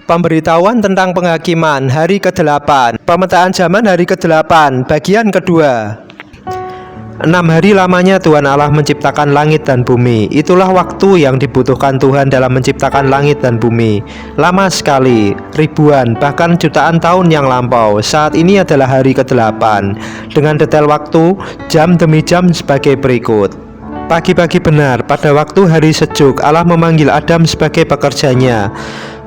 Pemberitahuan tentang penghakiman hari ke-8. Pemetaan zaman hari ke-8 bagian kedua. 6 hari lamanya Tuhan Allah menciptakan langit dan bumi. Itulah waktu yang dibutuhkan Tuhan dalam menciptakan langit dan bumi. Lama sekali, ribuan bahkan jutaan tahun yang lampau. Saat ini adalah hari ke-8 dengan detail waktu jam demi jam sebagai berikut. Pagi-pagi benar, pada waktu hari sejuk, Allah memanggil Adam sebagai pekerjanya.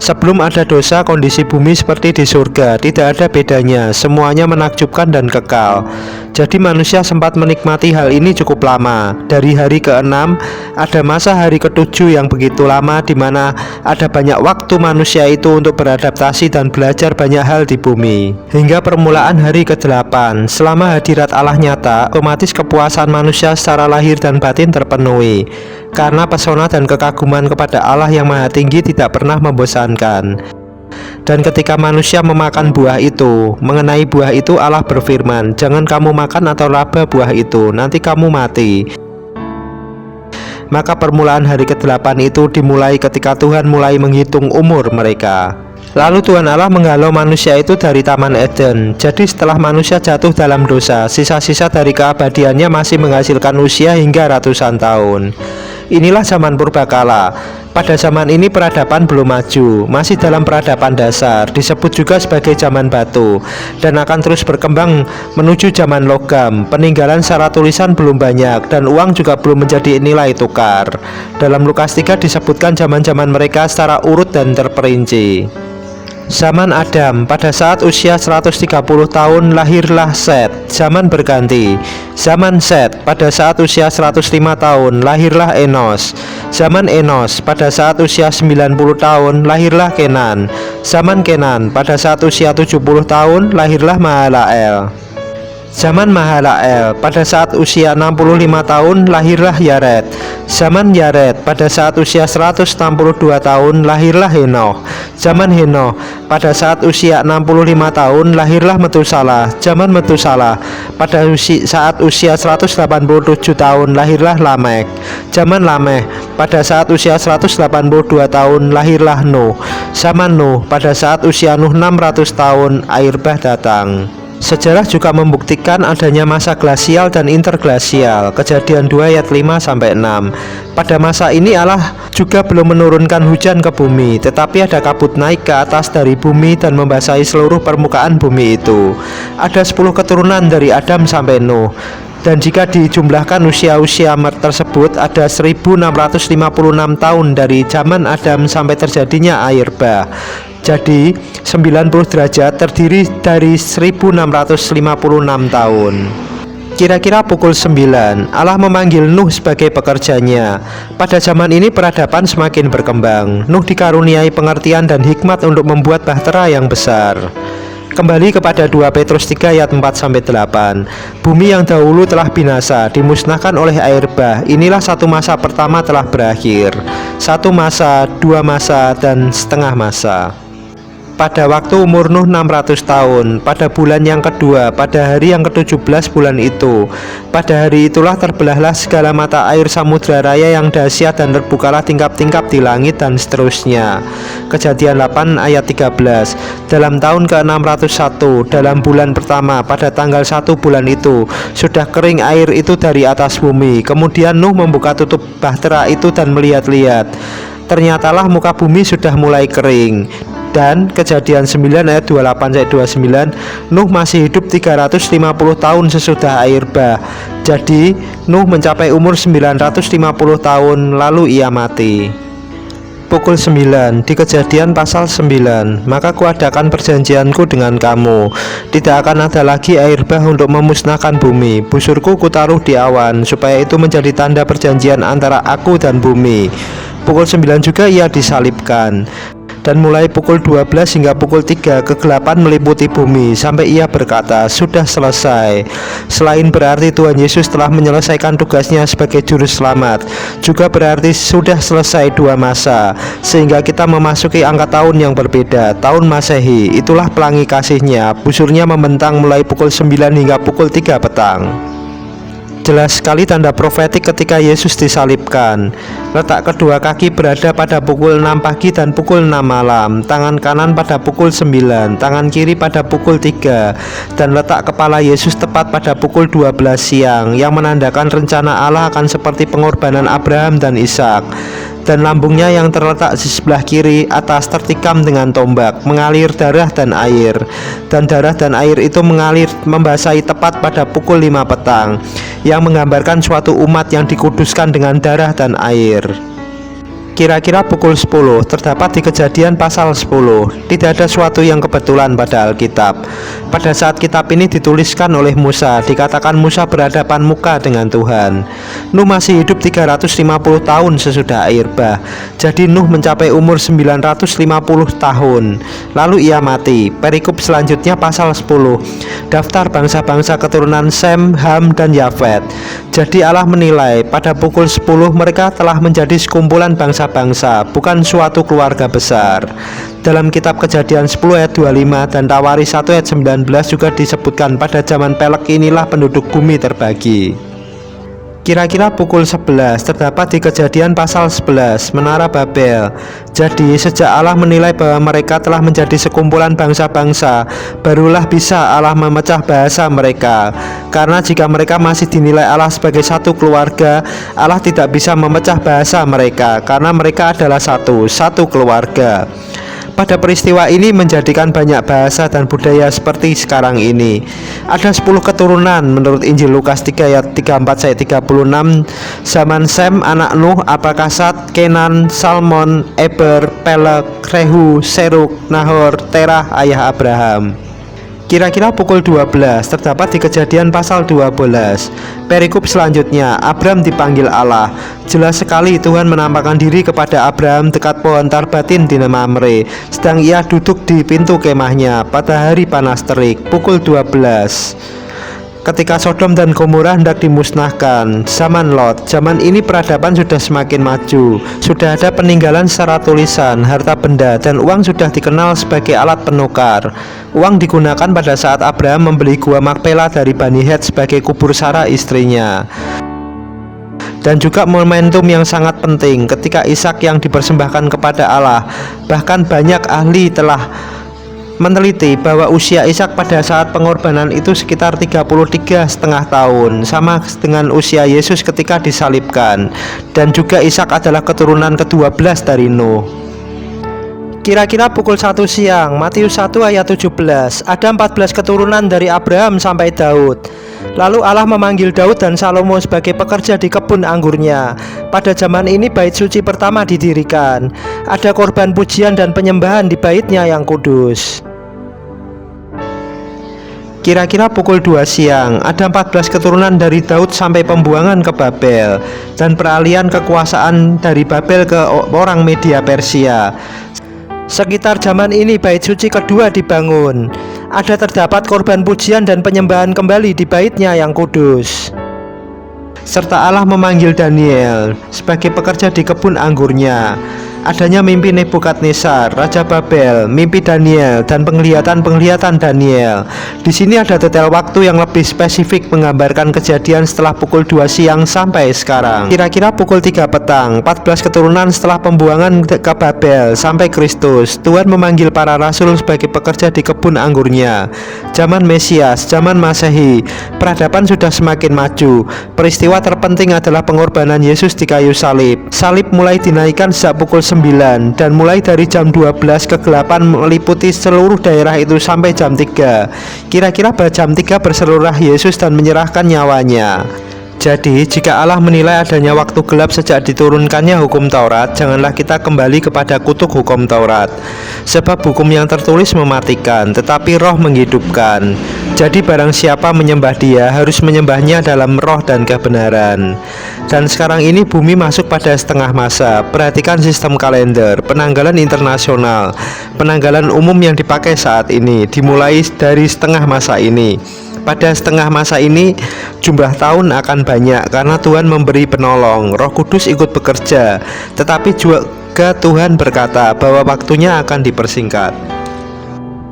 Sebelum ada dosa, kondisi bumi seperti di surga, tidak ada bedanya, semuanya menakjubkan dan kekal. Jadi manusia sempat menikmati hal ini cukup lama. Dari hari ke-6, ada masa hari ke-7 yang begitu lama, di mana ada banyak waktu manusia itu untuk beradaptasi dan belajar banyak hal di bumi. Hingga permulaan hari ke-8, selama hadirat Allah nyata, otomatis kepuasan manusia secara lahir dan batin terpenuhi. Karena pesona dan kekaguman kepada Allah yang Maha Tinggi tidak pernah membosankan. Dan ketika manusia memakan buah itu, mengenai buah itu Allah berfirman, "Jangan kamu makan atau raba buah itu, nanti kamu mati." Maka permulaan hari ke-8 itu dimulai ketika Tuhan mulai menghitung umur mereka. Lalu Tuhan Allah menghalau manusia itu dari Taman Eden. Jadi setelah manusia jatuh dalam dosa, sisa-sisa dari keabadiannya masih menghasilkan usia hingga ratusan tahun. Inilah zaman purbakala. Pada zaman ini peradaban belum maju, masih dalam peradaban dasar, disebut juga sebagai zaman batu, dan akan terus berkembang menuju zaman logam. Peninggalan secara tulisan belum banyak, dan uang juga belum menjadi nilai tukar. Dalam Lukas 3 disebutkan zaman-zaman mereka secara urut dan terperinci. Zaman Adam, pada saat usia 130 tahun lahirlah Set. Zaman berganti. Zaman Set, pada saat usia 105 tahun lahirlah Enos. Zaman Enos, pada saat usia 90 tahun lahirlah Kenan. Zaman Kenan, pada saat usia 70 tahun lahirlah Mahalael. Zaman Mahalael, pada saat usia 65 tahun lahirlah Yared. Zaman Yared, pada saat usia 162 tahun lahirlah Henoh. Zaman Henoh, pada saat usia 65 tahun lahirlah Metusalah. Zaman Metusalah, pada saat usia 187 tahun lahirlah Lamek. Zaman Lameh, pada saat usia 182 tahun lahirlah Nuh. Zaman Nuh, pada saat usia Nuh 600 tahun air bah datang. Sejarah juga membuktikan adanya masa glasial dan interglasial. Kejadian 2 ayat 5-6. Pada masa ini Allah juga belum menurunkan hujan ke bumi, tetapi ada kabut naik ke atas dari bumi dan membasahi seluruh permukaan bumi itu. Ada 10 keturunan dari Adam sampai Nuh. Dan jika dijumlahkan usia-usia tersebut, ada 1656 tahun dari zaman Adam sampai terjadinya air bah. Jadi 90 derajat terdiri dari 1656 tahun. Kira-kira pukul 9, Allah memanggil Nuh sebagai pekerjanya. Pada zaman ini peradaban semakin berkembang. Nuh dikaruniai pengertian dan hikmat untuk membuat bahtera yang besar. Kembali kepada 2 Petrus 3 ayat 4-8. Bumi yang dahulu telah binasa, dimusnahkan oleh air bah. Inilah satu masa pertama telah berakhir. Satu masa, dua masa, dan setengah masa. Pada waktu umur Nuh 600 tahun, pada bulan yang kedua, pada hari yang ke-17 bulan itu, pada hari itulah terbelahlah segala mata air samudra raya yang dahsyat dan terbukalah tingkap-tingkap di langit dan seterusnya. Kejadian 8 ayat 13. Dalam tahun ke-601, dalam bulan pertama, pada tanggal 1 bulan itu, sudah kering air itu dari atas bumi. Kemudian Nuh membuka tutup bahtera itu dan melihat-lihat. Ternyatalah muka bumi sudah mulai kering. Dan Kejadian 9 ayat 28-29, Nuh masih hidup 350 tahun sesudah air bah. Jadi Nuh mencapai umur 950 tahun lalu ia mati. Pukul 9 di Kejadian pasal 9. Maka kuadakan perjanjianku dengan kamu, tidak akan ada lagi air bah untuk memusnahkan bumi. Busurku kutaruh di awan, supaya itu menjadi tanda perjanjian antara aku dan bumi. Pukul 9 juga ia disalibkan. Dan mulai pukul 12 hingga pukul 3 kegelapan meliputi bumi, sampai ia berkata, "Sudah selesai." Selain berarti Tuhan Yesus telah menyelesaikan tugasnya sebagai juru selamat, juga berarti sudah selesai 2 masa, sehingga kita memasuki angka tahun yang berbeda, tahun Masehi. Itulah pelangi kasihnya, busurnya membentang mulai pukul 9 hingga pukul 3 petang. Jelas sekali tanda profetik ketika Yesus disalibkan. Letak kedua kaki berada pada pukul 6 pagi dan pukul 6 malam. Tangan kanan pada pukul 9, tangan kiri pada pukul 3. Dan letak kepala Yesus tepat pada pukul 12 siang, yang menandakan rencana Allah akan seperti pengorbanan Abraham dan Ishak. Dan lambungnya yang terletak di sebelah kiri atas tertikam dengan tombak, mengalir darah dan air. Dan darah dan air itu mengalir membasahi tepat pada pukul 5 petang, yang menggambarkan suatu umat yang dikuduskan dengan darah dan air. Kira-kira pukul 10 terdapat di Kejadian pasal 10. Tidak ada suatu yang kebetulan pada Alkitab. Pada saat kitab ini dituliskan oleh Musa, dikatakan Musa berhadapan muka dengan Tuhan. Nuh masih hidup 350 tahun sesudah air bah. Jadi Nuh mencapai umur 950 tahun. Lalu ia mati. Perikop selanjutnya pasal 10. Daftar bangsa-bangsa keturunan Sem, Ham, dan Yafet. Jadi Allah menilai pada pukul 10 mereka telah menjadi sekumpulan bangsa-bangsa, bukan suatu keluarga besar. Dalam kitab Kejadian 10 ayat 25 dan Tawari 1 ayat 19 juga disebutkan pada zaman Pelek inilah penduduk bumi terbagi. Kira-kira pukul 11 terdapat di Kejadian pasal 11, Menara Babel. Jadi sejak Allah menilai bahwa mereka telah menjadi sekumpulan bangsa-bangsa, barulah bisa Allah memecah bahasa mereka. Karena jika mereka masih dinilai Allah sebagai satu keluarga, Allah tidak bisa memecah bahasa mereka, karena mereka adalah satu keluarga. Pada peristiwa ini menjadikan banyak bahasa dan budaya seperti sekarang ini. Ada 10 keturunan menurut Injil Lukas 3 ayat 34-36. Zaman Sem anak Nuh, Arpakasad, Kenan, Salmon, Eber, Pelek, Rehu, Seruk, Nahor, Terah ayah Abraham. Kira-kira pukul 12 terdapat di Kejadian pasal 12. Perikop selanjutnya, Abraham dipanggil Allah. Jelas sekali Tuhan menampakkan diri kepada Abraham dekat pohon Tarbatin di Mamre, sedang ia duduk di pintu kemahnya pada hari panas terik, pukul 12. Ketika Sodom dan Gomora hendak dimusnahkan, zaman Lot. Zaman ini peradaban sudah semakin maju. Sudah ada peninggalan secara tulisan, harta benda, dan uang sudah dikenal sebagai alat penukar. Uang digunakan pada saat Abraham membeli gua Makpela dari Bani Het sebagai kubur Sarah istrinya. Dan juga momentum yang sangat penting ketika Ishak yang dipersembahkan kepada Allah. Bahkan banyak ahli telah meneliti bahwa usia Ishak pada saat pengorbanan itu sekitar 33,5 tahun, sama dengan usia Yesus ketika disalibkan. Dan juga Ishak adalah keturunan ke-12 dari Nuh. Kira-kira pukul 1 siang, Matius 1 ayat 17. Ada 14 keturunan dari Abraham sampai Daud. Lalu Allah memanggil Daud dan Salomo sebagai pekerja di kebun anggurnya. Pada zaman ini bait suci pertama didirikan. Ada korban pujian dan penyembahan di baitnya yang kudus. Kira-kira pukul 2 siang, ada 14 keturunan dari Daud sampai pembuangan ke Babel dan peralihan kekuasaan dari Babel ke orang Media Persia. Sekitar zaman ini bait suci kedua dibangun. Ada terdapat korban pujian dan penyembahan kembali di baitnya yang kudus. Serta Allah memanggil Daniel sebagai pekerja di kebun anggurnya. Adanya mimpi Nebukadnezar, Raja Babel, mimpi Daniel, dan penglihatan-penglihatan Daniel. Di sini ada detail waktu yang lebih spesifik menggambarkan kejadian setelah pukul 2 siang sampai sekarang. Kira-kira pukul 3 petang, 14 keturunan setelah pembuangan ke Babel sampai Kristus. Tuhan memanggil para rasul sebagai pekerja di kebun anggurnya. Zaman Mesias, zaman Masehi, peradaban sudah semakin maju. Peristiwa terpenting adalah pengorbanan Yesus di kayu salib. Salib mulai dinaikkan sejak pukul 9 dan mulai dari jam 12 kegelapan meliputi seluruh daerah itu sampai jam 3. Kira-kira pada jam 3 berseluruh Yesus dan menyerahkan nyawanya. Jadi jika Allah menilai adanya waktu gelap sejak diturunkannya hukum Taurat, janganlah kita kembali kepada kutuk hukum Taurat. Sebab hukum yang tertulis mematikan, tetapi roh menghidupkan. Jadi barang siapa menyembah Dia harus menyembahnya dalam roh dan kebenaran. Dan sekarang ini bumi masuk pada setengah masa. Perhatikan sistem kalender, penanggalan internasional, penanggalan umum yang dipakai saat ini dimulai dari setengah masa ini. Pada setengah masa ini jumlah tahun akan banyak karena Tuhan memberi penolong. Roh Kudus ikut bekerja, tetapi juga Tuhan berkata bahwa waktunya akan dipersingkat.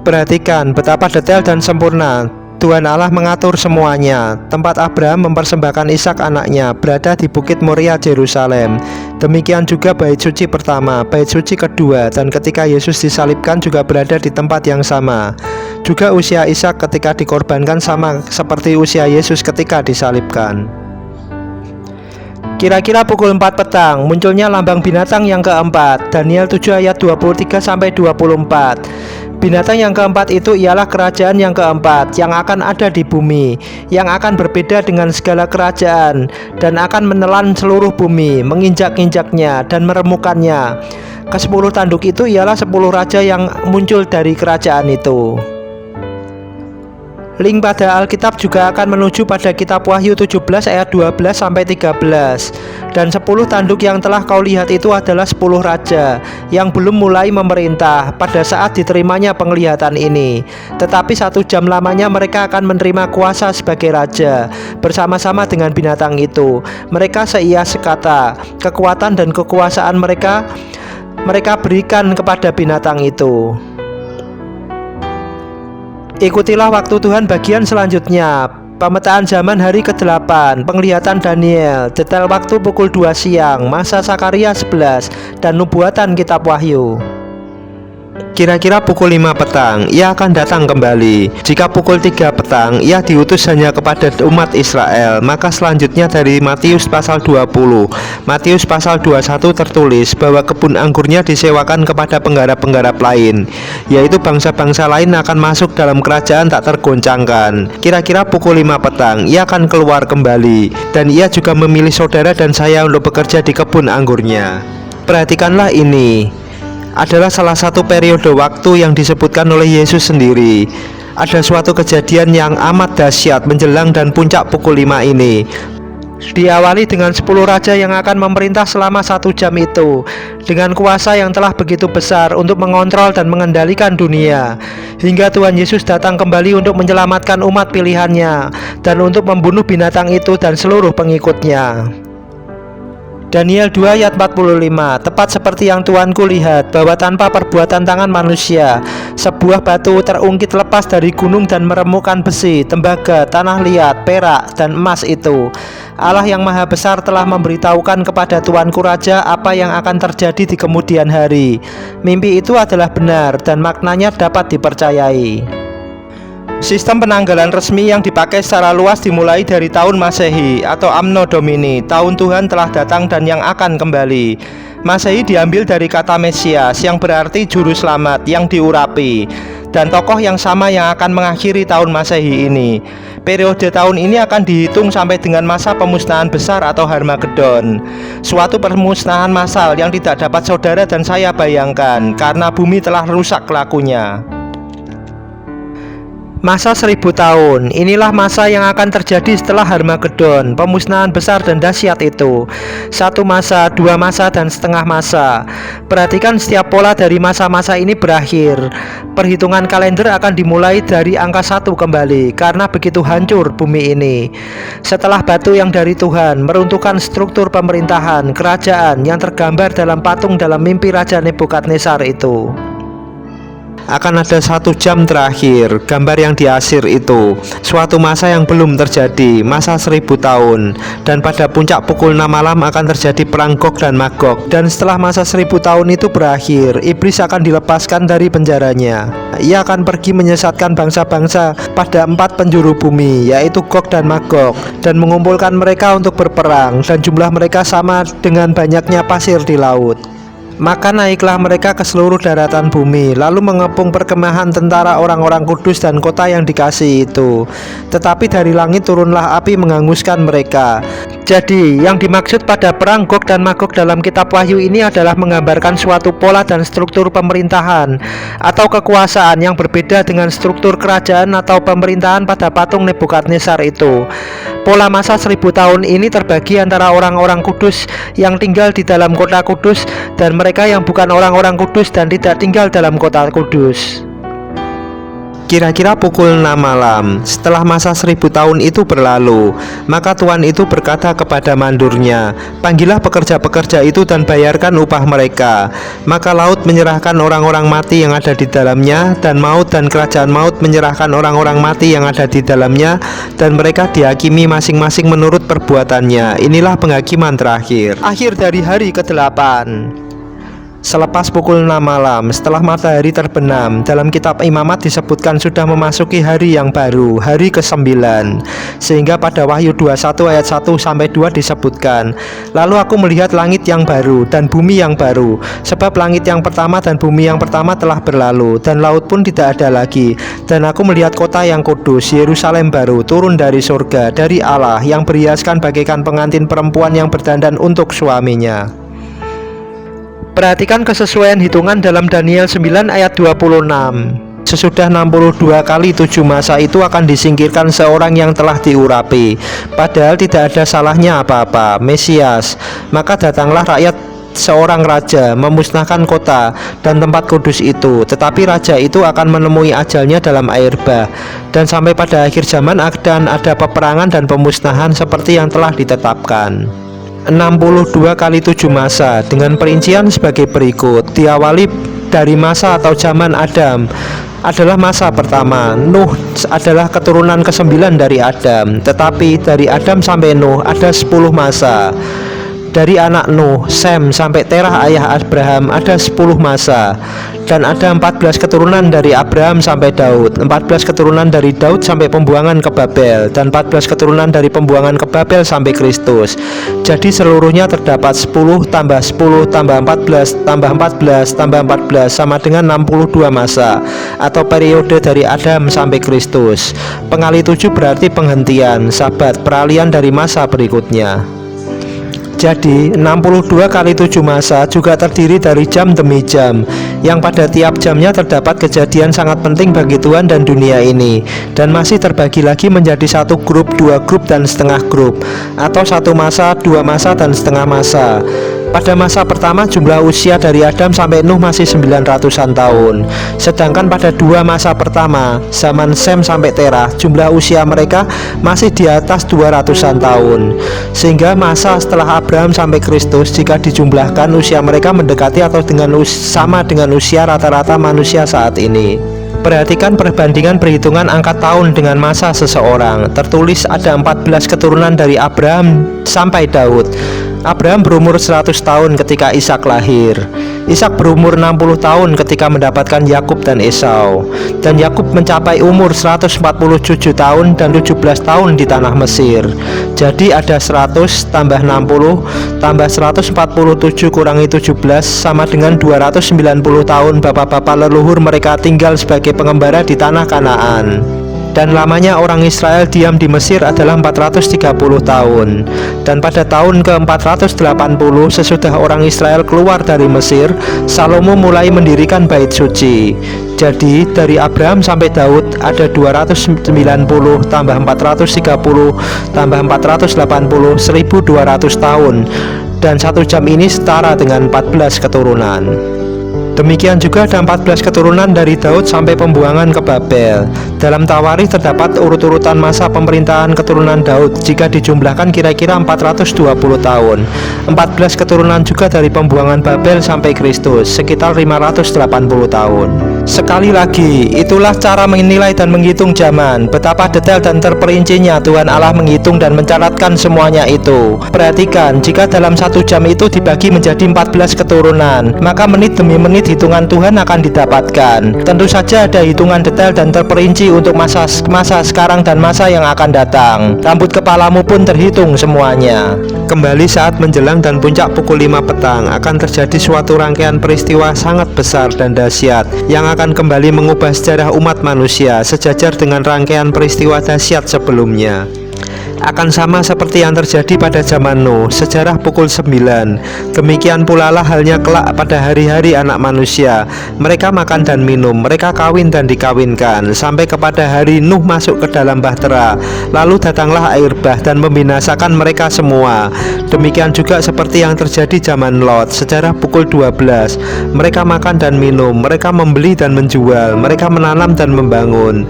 Perhatikan betapa detail dan sempurna Tuhan Allah mengatur semuanya. Tempat Abraham mempersembahkan Ishak anaknya berada di Bukit Moria, Yerusalem. Demikian juga bait suci pertama, bait suci kedua, dan ketika Yesus disalibkan juga berada di tempat yang sama. Juga usia Ishak ketika dikorbankan sama seperti usia Yesus ketika disalibkan. Kira-kira pukul 4 petang munculnya lambang binatang yang keempat. Daniel 7 ayat 23-24. Binatang yang keempat itu ialah kerajaan yang keempat yang akan ada di bumi, yang akan berbeda dengan segala kerajaan dan akan menelan seluruh bumi, menginjak-injaknya dan meremukannya. Ke-10 tanduk itu ialah 10 raja yang muncul dari kerajaan itu. Link pada Alkitab juga akan menuju pada kitab Wahyu 17 ayat 12-13. Dan 10 tanduk yang telah kau lihat itu adalah 10 raja yang belum mulai memerintah pada saat diterimanya penglihatan ini. Tetapi 1 jam lamanya mereka akan menerima kuasa sebagai raja bersama-sama dengan binatang itu. Mereka seia sekata, kekuatan dan kekuasaan mereka berikan kepada binatang itu. Ikutilah waktu Tuhan bagian selanjutnya. Pemetaan zaman hari ke-8, penglihatan Daniel, detail waktu pukul 2 siang, masa Sakaria 11, dan nubuatan kitab Wahyu. Kira-kira pukul 5 petang ia akan datang kembali. Jika pukul 3 petang ia diutus hanya kepada umat Israel, maka selanjutnya dari Matius pasal 20, Matius pasal 21 tertulis bahwa kebun anggurnya disewakan kepada penggarap-penggarap lain, yaitu bangsa-bangsa lain akan masuk dalam kerajaan tak tergoncangkan. Kira-kira pukul 5 petang ia akan keluar kembali, dan ia juga memilih saudara dan saya untuk bekerja di kebun anggurnya. Perhatikanlah ini adalah salah satu periode waktu yang disebutkan oleh Yesus sendiri. Ada suatu kejadian yang amat dahsyat menjelang dan puncak pukul 5 ini. Diawali dengan 10 raja yang akan memerintah selama 1 jam itu, dengan kuasa yang telah begitu besar untuk mengontrol dan mengendalikan dunia, hingga Tuhan Yesus datang kembali untuk menyelamatkan umat pilihannya dan untuk membunuh binatang itu dan seluruh pengikutnya. Daniel 2 ayat 45. Tepat seperti yang Tuanku lihat, bahwa tanpa perbuatan tangan manusia, sebuah batu terungkit lepas dari gunung dan meremukkan besi, tembaga, tanah liat, perak, dan emas itu. Allah yang maha besar telah memberitahukan kepada Tuanku Raja apa yang akan terjadi di kemudian hari. Mimpi itu adalah benar dan maknanya dapat dipercayai. Sistem penanggalan resmi yang dipakai secara luas dimulai dari tahun Masehi atau Anno Domini, tahun Tuhan telah datang dan yang akan kembali. Masehi diambil dari kata Mesias yang berarti juru selamat yang diurapi, dan tokoh yang sama yang akan mengakhiri tahun Masehi ini. Periode tahun ini akan dihitung sampai dengan masa pemusnahan besar atau Harmagedon, suatu permusnahan massal yang tidak dapat saudara dan saya bayangkan karena bumi telah rusak lakunya. Masa 1000 tahun, inilah masa yang akan terjadi setelah Harmagedon, pemusnahan besar dan dahsyat itu. 1 masa, 2 masa, dan setengah masa. Perhatikan setiap pola dari masa-masa ini berakhir. Perhitungan kalender akan dimulai dari angka 1 kembali, karena begitu hancur bumi ini. Setelah batu yang dari Tuhan meruntuhkan struktur pemerintahan, kerajaan yang tergambar dalam patung dalam mimpi Raja Nebukadnezar itu. Akan ada 1 jam terakhir, gambar yang diasir itu, suatu masa yang belum terjadi, masa 1000 tahun. Dan pada puncak pukul 6 malam akan terjadi perang Gog dan Magog. Dan setelah masa 1000 tahun itu berakhir, iblis akan dilepaskan dari penjaranya. Ia akan pergi menyesatkan bangsa-bangsa pada 4 penjuru bumi, yaitu Gog dan Magog, dan mengumpulkan mereka untuk berperang, dan jumlah mereka sama dengan banyaknya pasir di laut. Maka naiklah mereka ke seluruh daratan bumi, lalu mengepung perkemahan tentara orang-orang kudus dan kota yang dikasihi itu. Tetapi dari langit turunlah api menghanguskan mereka. Jadi, yang dimaksud pada perang Gog dan Magog dalam kitab Wahyu ini adalah menggambarkan suatu pola dan struktur pemerintahan atau kekuasaan yang berbeda dengan struktur kerajaan atau pemerintahan pada patung Nebukadnezar itu. Pola masa 1000 tahun ini terbagi antara orang-orang kudus yang tinggal di dalam kota kudus dan mereka yang bukan orang-orang kudus dan tidak tinggal dalam kota kudus. Kira-kira pukul 6 malam, setelah masa 1000 tahun itu berlalu, maka Tuhan itu berkata kepada mandurnya, "Panggillah pekerja-pekerja itu dan bayarkan upah mereka." Maka laut menyerahkan orang-orang mati yang ada di dalamnya, dan maut dan kerajaan maut menyerahkan orang-orang mati yang ada di dalamnya, dan mereka dihakimi masing-masing menurut perbuatannya. Inilah penghakiman terakhir. Akhir dari hari ke-8. Selepas pukul 6 malam, setelah matahari terbenam, dalam kitab Imamat disebutkan sudah memasuki hari yang baru, hari ke-9. Sehingga pada Wahyu 21 ayat 1-2 disebutkan, "Lalu aku melihat langit yang baru dan bumi yang baru, sebab langit yang pertama dan bumi yang pertama telah berlalu, dan laut pun tidak ada lagi. Dan aku melihat kota yang kudus, Yerusalem baru, turun dari surga, dari Allah, yang berhiaskan bagaikan pengantin perempuan yang berdandan untuk suaminya." Perhatikan kesesuaian hitungan dalam Daniel 9 ayat 26. Sesudah 62 kali 7 masa itu akan disingkirkan seorang yang telah diurapi, padahal tidak ada salahnya apa-apa, Mesias. Maka datanglah rakyat seorang raja memusnahkan kota dan tempat kudus itu, tetapi raja itu akan menemui ajalnya dalam air bah. Dan sampai pada akhir zaman akan ada peperangan dan pemusnahan seperti yang telah ditetapkan. 62 kali 7 masa dengan perincian sebagai berikut. Diawali dari masa atau zaman Adam adalah masa pertama. Nuh adalah keturunan ke-9 dari Adam, tetapi dari Adam sampai Nuh ada 10 masa. Dari anak Nuh, Sem sampai Terah ayah Abraham ada 10 masa. Dan ada 14 keturunan dari Abraham sampai Daud, 14 keturunan dari Daud sampai pembuangan ke Babel, dan 14 keturunan dari pembuangan ke Babel sampai Kristus. Jadi seluruhnya terdapat 10 tambah 10 tambah 14 tambah 14 tambah 14 sama dengan 62 masa, atau periode dari Adam sampai Kristus. Pengali 7 berarti penghentian, sabat, peralihan dari masa berikutnya. Jadi 62 kali 7 masa juga terdiri dari jam demi jam, yang pada tiap jamnya terdapat kejadian sangat penting bagi Tuhan dan dunia ini, dan masih terbagi lagi menjadi satu grup, dua grup, dan setengah grup, atau satu masa, dua masa, dan setengah masa. Pada masa pertama jumlah usia dari Adam sampai Nuh masih 900-an tahun. Sedangkan pada dua masa pertama, zaman Sem sampai Terah, jumlah usia mereka masih di atas 200-an tahun. Sehingga masa setelah Abraham sampai Kristus, jika dijumlahkan usia mereka mendekati atau sama dengan usia rata-rata manusia saat ini. Perhatikan perbandingan perhitungan angka tahun dengan masa seseorang. Tertulis ada 14 keturunan dari Abraham sampai Daud. Abraham berumur 100 tahun ketika Ishak lahir. Ishak berumur 60 tahun ketika mendapatkan Yakub dan Esau. Dan Yakub mencapai umur 147 tahun dan 17 tahun di tanah Mesir. Jadi ada 100 tambah 60 tambah 147 kurangi 17 sama dengan 290 tahun bapak-bapak leluhur mereka tinggal sebagai pengembara di tanah Kanaan. Dan lamanya orang Israel diam di Mesir adalah 430 tahun. Dan pada tahun ke-480 sesudah orang Israel keluar dari Mesir, Salomo mulai mendirikan bait suci. Jadi dari Abraham sampai Daud ada 290 tambah 430 tambah 480, 1200 tahun. Dan 1 jam ini setara dengan 14 keturunan. Demikian juga ada 14 keturunan dari Daud sampai pembuangan ke Babel. Dalam Tawarikh terdapat urut-urutan masa pemerintahan keturunan Daud. Jika dijumlahkan kira-kira 420 tahun. 14 keturunan juga dari pembuangan Babel sampai Kristus, sekitar 580 tahun. Sekali lagi, itulah cara menilai dan menghitung zaman. Betapa detail dan terperincinya Tuhan Allah menghitung dan mencatatkan semuanya itu. Perhatikan, jika dalam 1 jam itu dibagi menjadi 14 keturunan, maka menit demi menit hitungan Tuhan akan didapatkan. Tentu saja ada hitungan detail dan terperinci untuk masa sekarang dan masa yang akan datang. Rambut kepalamu pun terhitung semuanya. Kembali saat menjelang dan puncak pukul 5 petang akan terjadi suatu rangkaian peristiwa sangat besar dan dahsyat yang akan kembali mengubah sejarah umat manusia sejajar dengan rangkaian peristiwa dahsyat sebelumnya. akan sama seperti yang terjadi pada zaman Nuh, sejarah pukul 9. Demikian pula lah halnya kelak pada hari-hari anak manusia. Mereka makan dan minum, mereka kawin dan dikawinkan, sampai kepada hari Nuh masuk ke dalam bahtera. Lalu datanglah air bah dan membinasakan mereka semua. Demikian juga seperti yang terjadi zaman Lot, sejarah pukul 12. Mereka makan dan minum, mereka membeli dan menjual, mereka menanam dan membangun.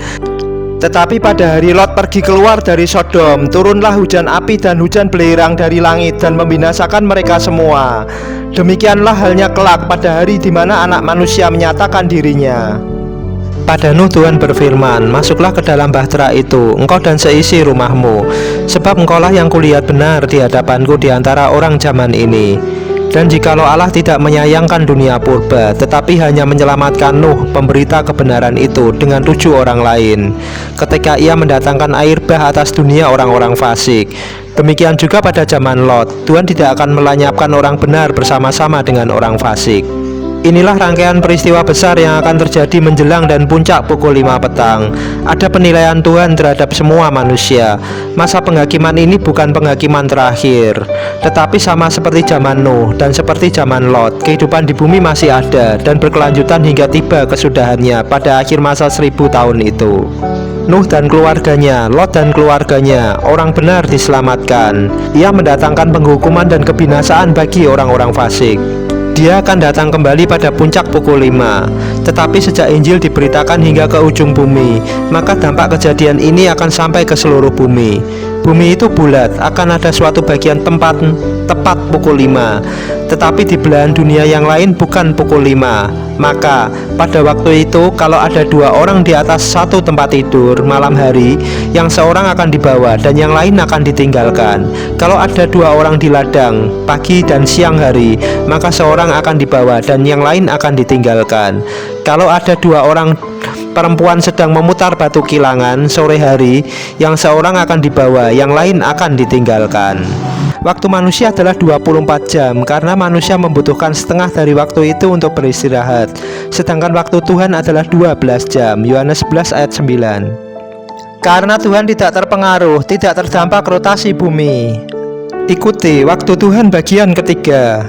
Tetapi pada hari Lot pergi keluar dari Sodom, turunlah hujan api dan hujan belerang dari langit dan membinasakan mereka semua. Demikianlah halnya kelak pada hari di mana anak manusia menyatakan dirinya. Pada Nuh Tuhan berfirman, masuklah ke dalam bahtera itu, engkau dan seisi rumahmu, sebab engkaulah yang kulihat benar di hadapanku di antara orang zaman ini. Dan jikalau Allah tidak menyayangkan dunia purba, tetapi hanya menyelamatkan Nuh, pemberita kebenaran itu, dengan 7 orang lain, ketika ia mendatangkan air bah atas dunia orang-orang fasik. Demikian juga pada zaman Lot, Tuhan tidak akan melenyapkan orang benar bersama-sama dengan orang fasik. Inilah rangkaian peristiwa besar yang akan terjadi menjelang dan puncak pukul 5 petang. Ada penilaian Tuhan terhadap semua manusia. Masa penghakiman ini bukan penghakiman terakhir, tetapi sama seperti zaman Nuh dan seperti zaman Lot, kehidupan di bumi masih ada dan berkelanjutan hingga tiba kesudahannya pada akhir masa 1000 tahun itu. Nuh dan keluarganya, Lot dan keluarganya, orang benar diselamatkan. Ia mendatangkan penghukuman dan kebinasaan bagi orang-orang fasik. Dia akan datang kembali pada puncak pukul 5. Tetapi sejak Injil diberitakan hingga ke ujung bumi, maka dampak kejadian ini akan sampai ke seluruh bumi. Bumi itu bulat, akan ada suatu bagian tempat tepat pukul 5. Tetapi di belahan dunia yang lain bukan pukul 5. Maka pada waktu itu kalau ada 2 orang di atas satu tempat tidur malam hari, yang seorang akan dibawa dan yang lain akan ditinggalkan. Kalau ada 2 orang di ladang pagi dan siang hari, maka seorang akan dibawa dan yang lain akan ditinggalkan. Kalau ada 2 orang perempuan sedang memutar batu kilangan sore hari, yang seorang akan dibawa, yang lain akan ditinggalkan. Waktu manusia adalah 24 jam, karena manusia membutuhkan setengah dari waktu itu untuk beristirahat. Sedangkan waktu Tuhan adalah 12 jam. Yohanes 11 ayat 9. Karena Tuhan tidak terpengaruh, tidak terdampak rotasi bumi. Ikuti waktu Tuhan bagian ketiga.